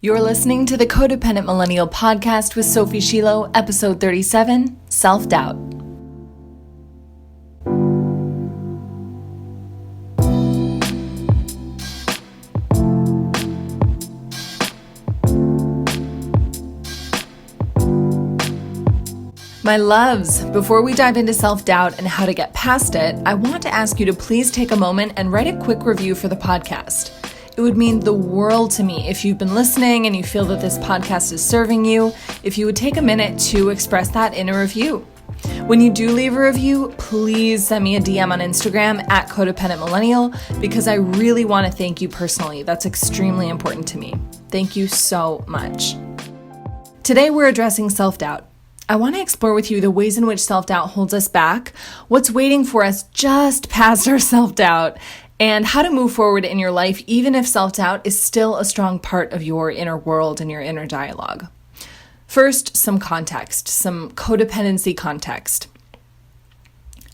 You're listening to the Codependent Millennial Podcast with Sophie Shiloh, episode 37, Self-Doubt. My loves, before we dive into self-doubt and how to get past it, I want to ask you to please take a moment and write a quick review for the podcast. It would mean the world to me if you've been listening and you feel that this podcast is serving you, if you would take a minute to express that in a review. When you do leave a review, please send me a DM on Instagram at Codependent Millennial because I really want to thank you personally. That's extremely important to me. Thank you so much. Today we're addressing self-doubt. I want to explore with you the ways in which self-doubt holds us back, what's waiting for us just past our self-doubt, and how to move forward in your life even if self-doubt is still a strong part of your inner world and your inner dialogue. First, some context, some codependency context.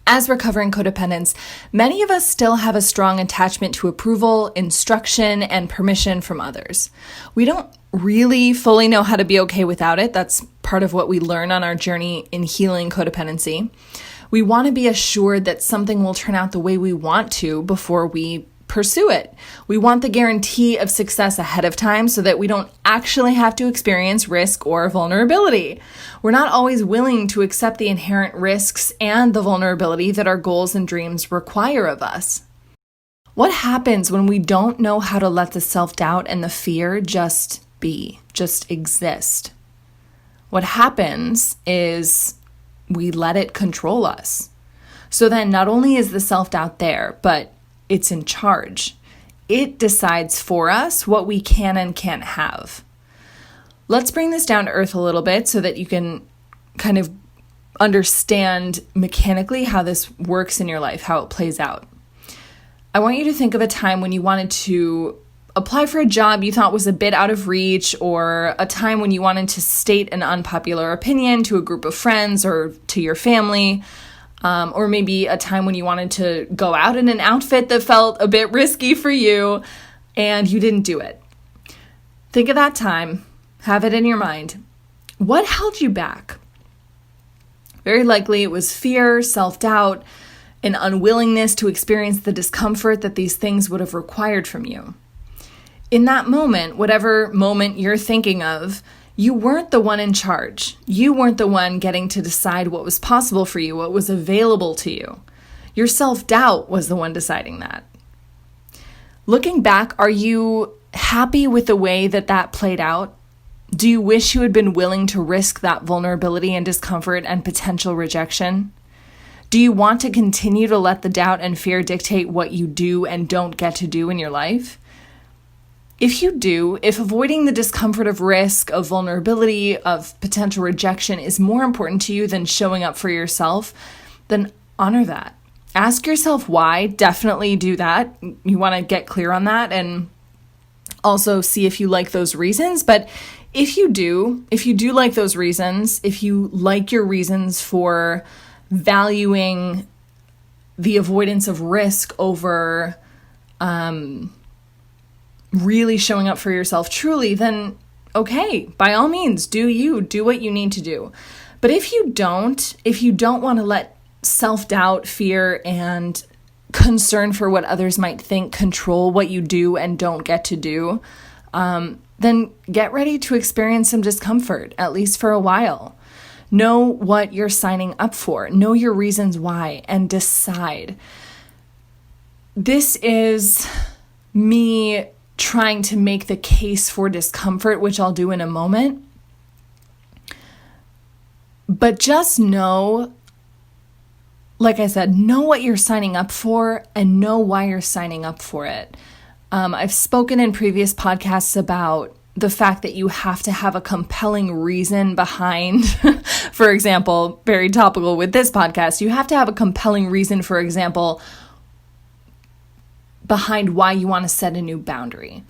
As recovering codependents, many of us still have a strong attachment to approval, instruction, and permission from others. We don't really fully know how to be okay without it. That's part of what we learn on our journey in healing codependency. We want to be assured that something will turn out the way we want to before we pursue it. We want the guarantee of success ahead of time so that we don't actually have to experience risk or vulnerability. We're not always willing to accept the inherent risks and the vulnerability that our goals and dreams require of us. What happens when we don't know how to let the self-doubt and the fear just be, just exist? What happens is we let it control us. So then not only is the self-doubt there, but it's in charge. It decides for us what we can and can't have. Let's bring this down to earth a little bit so that you can kind of understand mechanically how this works in your life, how it plays out. I want you to think of a time when you wanted to apply for a job you thought was a bit out of reach, or a time when you wanted to state an unpopular opinion to a group of friends or to your family, or maybe a time when you wanted to go out in an outfit that felt a bit risky for you and you didn't do it. Think of that time, have it in your mind. What held you back? Very likely it was fear, self-doubt, an unwillingness to experience the discomfort that these things would have required from you. In that moment, whatever moment you're thinking of, you weren't the one in charge. You weren't the one getting to decide what was possible for you, what was available to you. Your self-doubt was the one deciding that. Looking back, are you happy with the way that played out? Do you wish you had been willing to risk that vulnerability and discomfort and potential rejection? Do you want to continue to let the doubt and fear dictate what you do and don't get to do in your life? If you do, if avoiding the discomfort of risk, of vulnerability, of potential rejection is more important to you than showing up for yourself, then honor that. Ask yourself why. Definitely do that. You want to get clear on that and also see if you like those reasons. But if you do like those reasons, if you like your reasons for valuing the avoidance of risk over really showing up for yourself truly, then okay, by all means, do what you need to do. But if you don't want to let self-doubt, fear, and concern for what others might think control what you do and don't get to do, then get ready to experience some discomfort, at least for a while. Know what you're signing up for. Know your reasons why and decide. This is me trying to make the case for discomfort, which I'll do in a moment. But just know, like I said, know what you're signing up for and know why you're signing up for it. I've spoken in previous podcasts about the fact that you have to have a compelling reason behind, for example, very topical with this podcast, you have to have a compelling reason, for example, behind why you want to set a new boundary.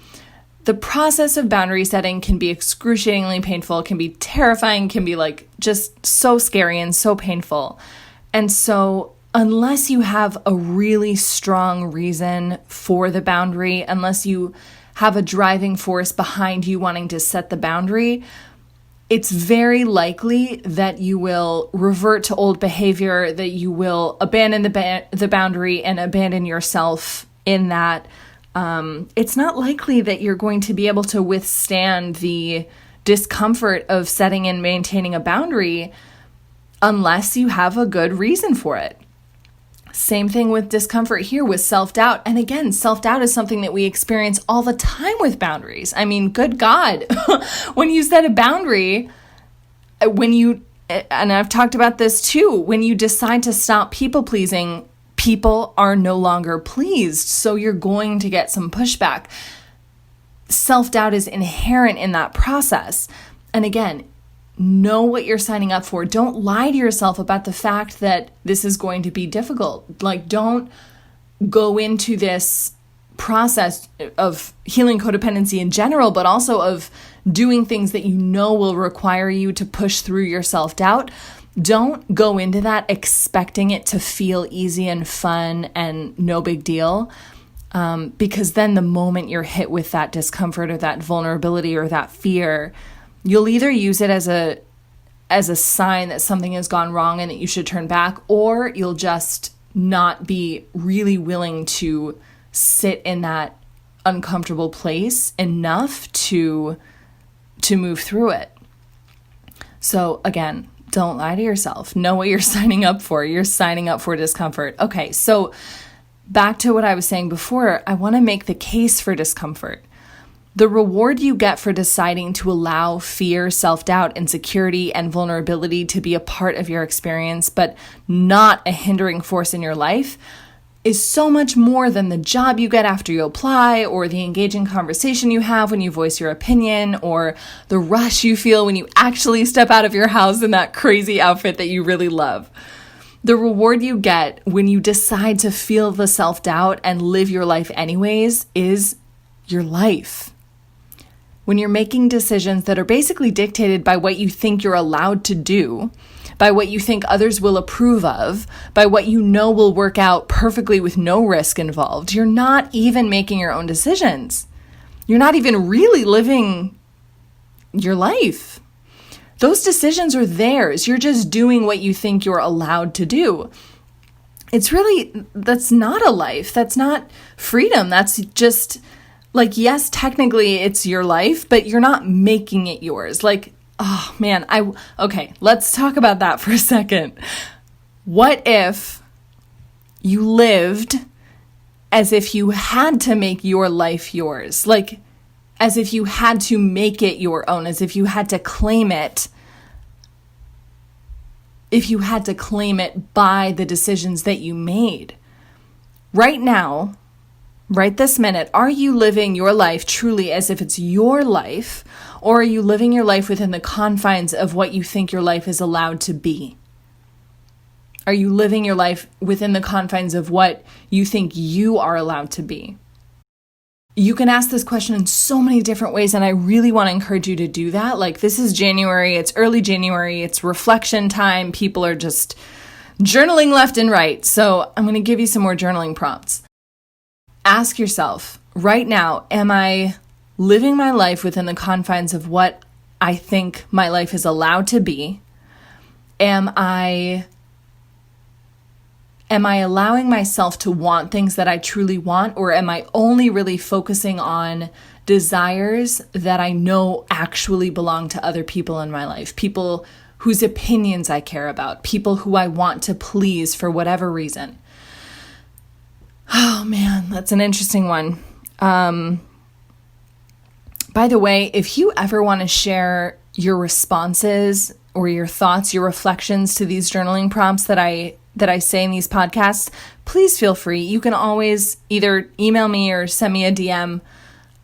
The process of boundary setting can be excruciatingly painful, can be terrifying, can be like just so scary and so painful. And so unless you have a really strong reason for the boundary, unless you have a driving force behind you wanting to set the boundary, it's very likely that you will revert to old behavior, that you will abandon the boundary and abandon yourself in that. It's not likely that you're going to be able to withstand the discomfort of setting and maintaining a boundary unless you have a good reason for it. Same thing with discomfort here with self-doubt. And again, self-doubt is something that we experience all the time with boundaries. I mean, good God, when you set a boundary, and I've talked about this too, when you decide to stop people-pleasing, people are no longer pleased. So you're going to get some pushback. Self-doubt is inherent in that process. And again, know what you're signing up for. Don't lie to yourself about the fact that this is going to be difficult. Like, don't go into this process of healing codependency in general, but also of doing things that you know will require you to push through your self-doubt. Don't go into that expecting it to feel easy and fun and no big deal. Because then the moment you're hit with that discomfort or that vulnerability or that fear, you'll either use it as a sign that something has gone wrong and that you should turn back, or you'll just not be really willing to sit in that uncomfortable place enough to move through it. So again, don't lie to yourself. Know what you're signing up for. You're signing up for discomfort. Okay, so back to what I was saying before, I want to make the case for discomfort. The reward you get for deciding to allow fear, self-doubt, insecurity, and vulnerability to be a part of your experience, but not a hindering force in your life, is so much more than the job you get after you apply, or the engaging conversation you have when you voice your opinion, or the rush you feel when you actually step out of your house in that crazy outfit that you really love. The reward you get when you decide to feel the self-doubt and live your life anyways is your life. When you're making decisions that are basically dictated by what you think you're allowed to do, by what you think others will approve of, by what you know will work out perfectly with no risk involved, you're not even making your own decisions. You're not even really living your life. Those decisions are theirs. You're just doing what you think you're allowed to do. That's not a life. That's not freedom. That's just like, yes, technically it's your life, but you're not making it yours. Like, oh man, okay, let's talk about that for a second. What if you lived as if you had to make your life yours? Like, as if you had to make it your own, as if you had to claim it. If you had to claim it by the decisions that you made. Right now, right this minute, are you living your life truly as if it's your life, or are you living your life within the confines of what you think your life is allowed to be? Are you living your life within the confines of what you think you are allowed to be? You can ask this question in so many different ways, and I really want to encourage you to do that. Like, this is January, it's early January, it's reflection time. People are just journaling left and right. So I'm going to give you some more journaling prompts. Ask yourself, right now, am I living my life within the confines of what I think my life is allowed to be? Am I allowing myself to want things that I truly want, or am I only really focusing on desires that I know actually belong to other people in my life? People whose opinions I care about, people who I want to please for whatever reason. Oh man, that's an interesting one. By the way, if you ever want to share your responses or your thoughts, your reflections to these journaling prompts that I say in these podcasts, please feel free. You can always either email me or send me a DM,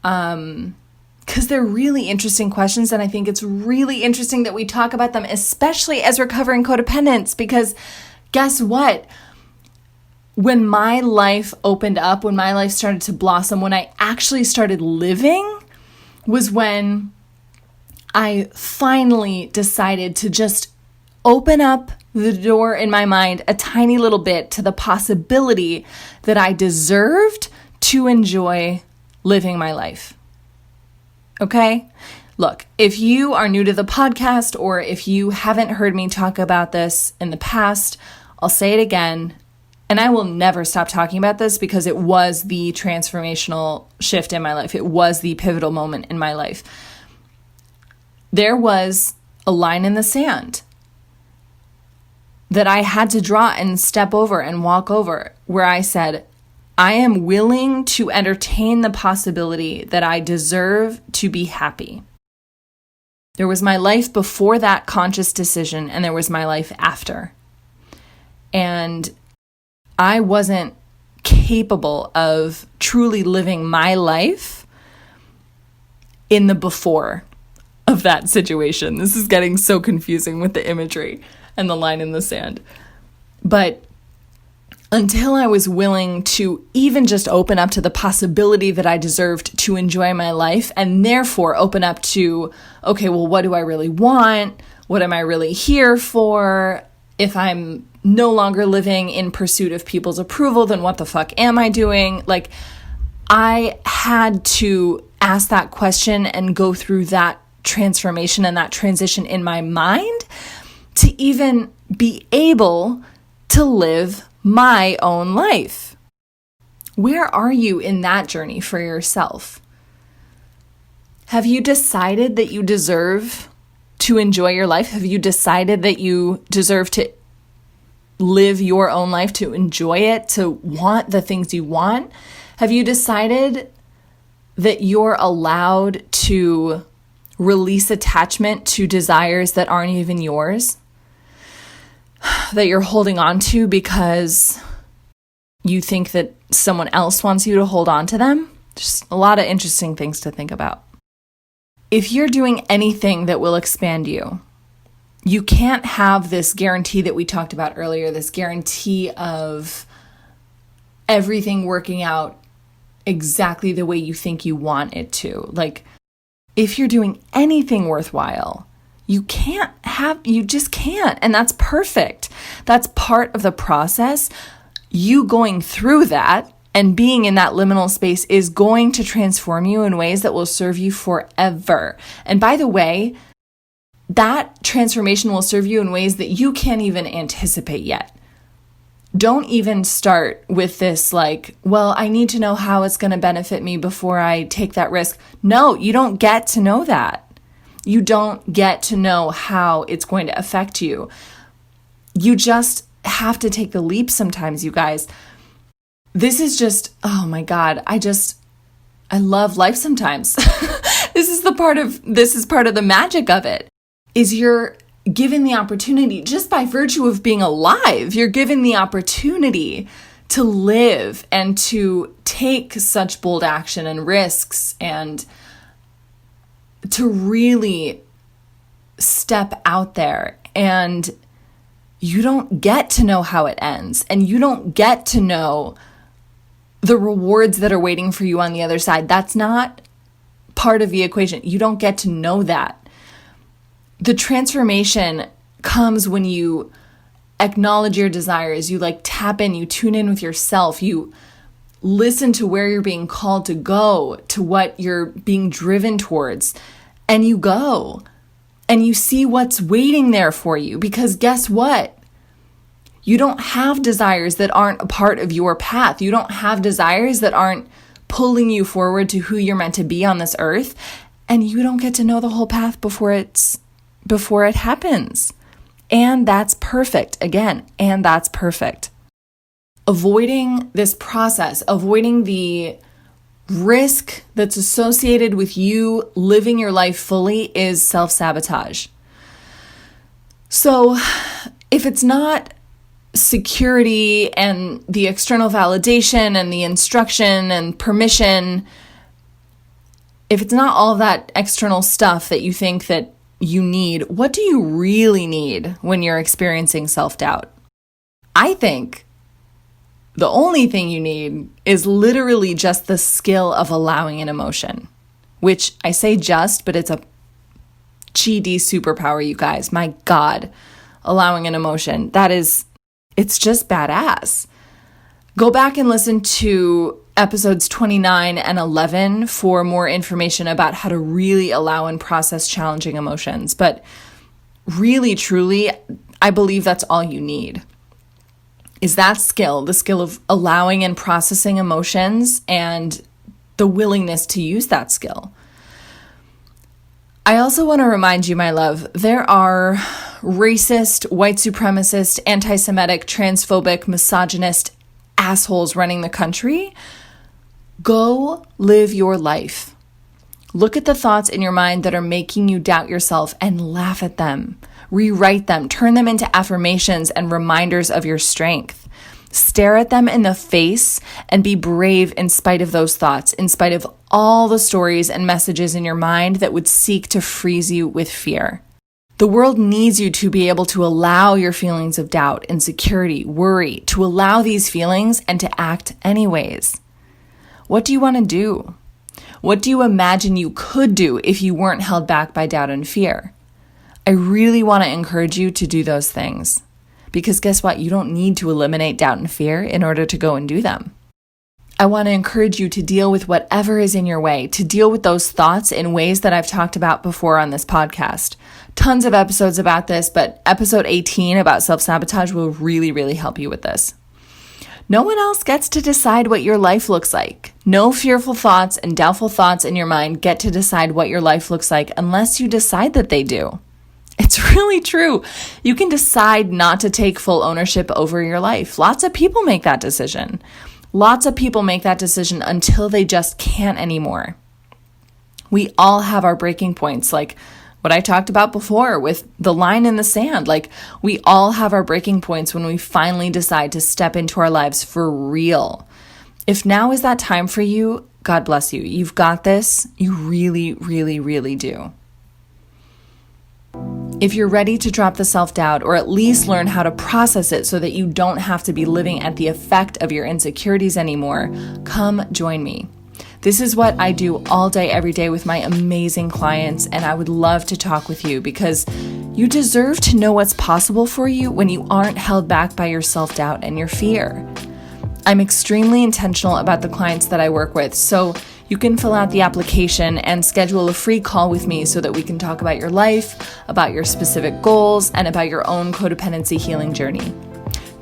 because they're really interesting questions, and I think it's really interesting that we talk about them, especially as recovering codependents, because guess what? When my life opened up, when my life started to blossom, when I actually started living, was when I finally decided to just open up the door in my mind a tiny little bit to the possibility that I deserved to enjoy living my life, Okay? Look, if you are new to the podcast or if you haven't heard me talk about this in the past, I'll say it again. And I will never stop talking about this because it was the transformational shift in my life. It was the pivotal moment in my life. There was a line in the sand that I had to draw and step over and walk over where I said, I am willing to entertain the possibility that I deserve to be happy. There was my life before that conscious decision, and there was my life after. And I wasn't capable of truly living my life in the before of that situation. This is getting so confusing with the imagery and the line in the sand. But until I was willing to even just open up to the possibility that I deserved to enjoy my life and therefore open up to, okay, well, what do I really want? What am I really here for? If I'm no longer living in pursuit of people's approval, then what the fuck am I doing? Like, I had to ask that question and go through that transformation and that transition in my mind to even be able to live my own life. Where are you in that journey for yourself? Have you decided that you deserve to enjoy your life? Have you decided that you deserve to live your own life, to enjoy it, to want the things you want? Have you decided that you're allowed to release attachment to desires that aren't even yours? That you're holding on to because you think that someone else wants you to hold on to them? Just a lot of interesting things to think about. If you're doing anything that will expand you, you can't have this guarantee that we talked about earlier, this guarantee of everything working out exactly the way you think you want it to. Like, if you're doing anything worthwhile, you just can't. And that's perfect. That's part of the process. You going through that and being in that liminal space is going to transform you in ways that will serve you forever. And by the way, that transformation will serve you in ways that you can't even anticipate yet. Don't even start with this like, well, I need to know how it's going to benefit me before I take that risk. No, you don't get to know that. You don't get to know how it's going to affect you. You just have to take the leap sometimes, you guys. This is just, oh my God, I love life sometimes. This is part of the magic of it, is you're given the opportunity, just by virtue of being alive, you're given the opportunity to live and to take such bold action and risks and to really step out there. And you don't get to know how it ends, and you don't get to know the rewards that are waiting for you on the other side. That's not part of the equation. You don't get to know that. The transformation comes when you acknowledge your desires, you tap in, you tune in with yourself, you listen to where you're being called to go, to what you're being driven towards, and you go and you see what's waiting there for you. Because guess what? You don't have desires that aren't a part of your path. You don't have desires that aren't pulling you forward to who you're meant to be on this earth. And you don't get to know the whole path before it happens. And that's perfect. Again, and that's perfect. Avoiding this process, avoiding the risk that's associated with you living your life fully is self-sabotage. So if it's not security and the external validation and the instruction and permission, if it's not all that external stuff that you think that you need, what do you really need when you're experiencing self-doubt? I think the only thing you need is literally just the skill of allowing an emotion, which I say just, but it's a GD superpower, you guys. My God, allowing an emotion. It's just badass. Go back and listen to episodes 29 and 11 for more information about how to really allow and process challenging emotions. But really, truly, I believe that's all you need. Is that skill, the skill of allowing and processing emotions and the willingness to use that skill. I also want to remind you, my love, there are racist, white supremacist, anti-Semitic, transphobic, misogynist assholes running the country. Go live your life. Look at the thoughts in your mind that are making you doubt yourself and laugh at them. Rewrite them, turn them into affirmations and reminders of your strength. Stare at them in the face and be brave in spite of those thoughts, in spite of all the stories and messages in your mind that would seek to freeze you with fear. The world needs you to be able to allow your feelings of doubt, insecurity, worry, to allow these feelings and to act anyways. What do you want to do? What do you imagine you could do if you weren't held back by doubt and fear? I really want to encourage you to do those things. Because guess what? You don't need to eliminate doubt and fear in order to go and do them. I want to encourage you to deal with whatever is in your way, to deal with those thoughts in ways that I've talked about before on this podcast. Tons of episodes about this, but episode 18 about self-sabotage will really, really help you with this. No one else gets to decide what your life looks like. No fearful thoughts and doubtful thoughts in your mind get to decide what your life looks like unless you decide that they do. It's really true. You can decide not to take full ownership over your life. Lots of people make that decision. Lots of people make that decision until they just can't anymore. We all have our breaking points, like what I talked about before with the line in the sand. Like, we all have our breaking points when we finally decide to step into our lives for real. If now is that time for you, God bless you. You've got this. You really, really, really do. If you're ready to drop the self-doubt or at least learn how to process it so that you don't have to be living at the effect of your insecurities anymore, come join me. This is what I do all day, every day with my amazing clients, and I would love to talk with you because you deserve to know what's possible for you when you aren't held back by your self-doubt and your fear. I'm extremely intentional about the clients that I work with, so you can fill out the application and schedule a free call with me so that we can talk about your life, about your specific goals, and about your own codependency healing journey.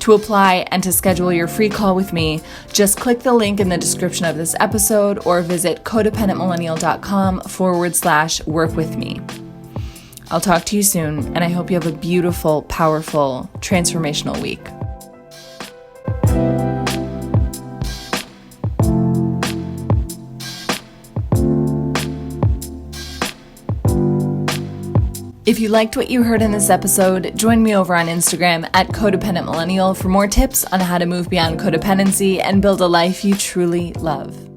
To apply and to schedule your free call with me, just click the link in the description of this episode or visit codependentmillennial.com/work with me. I'll talk to you soon, and I hope you have a beautiful, powerful, transformational week. If you liked what you heard in this episode, join me over on Instagram at Codependent Millennial for more tips on how to move beyond codependency and build a life you truly love.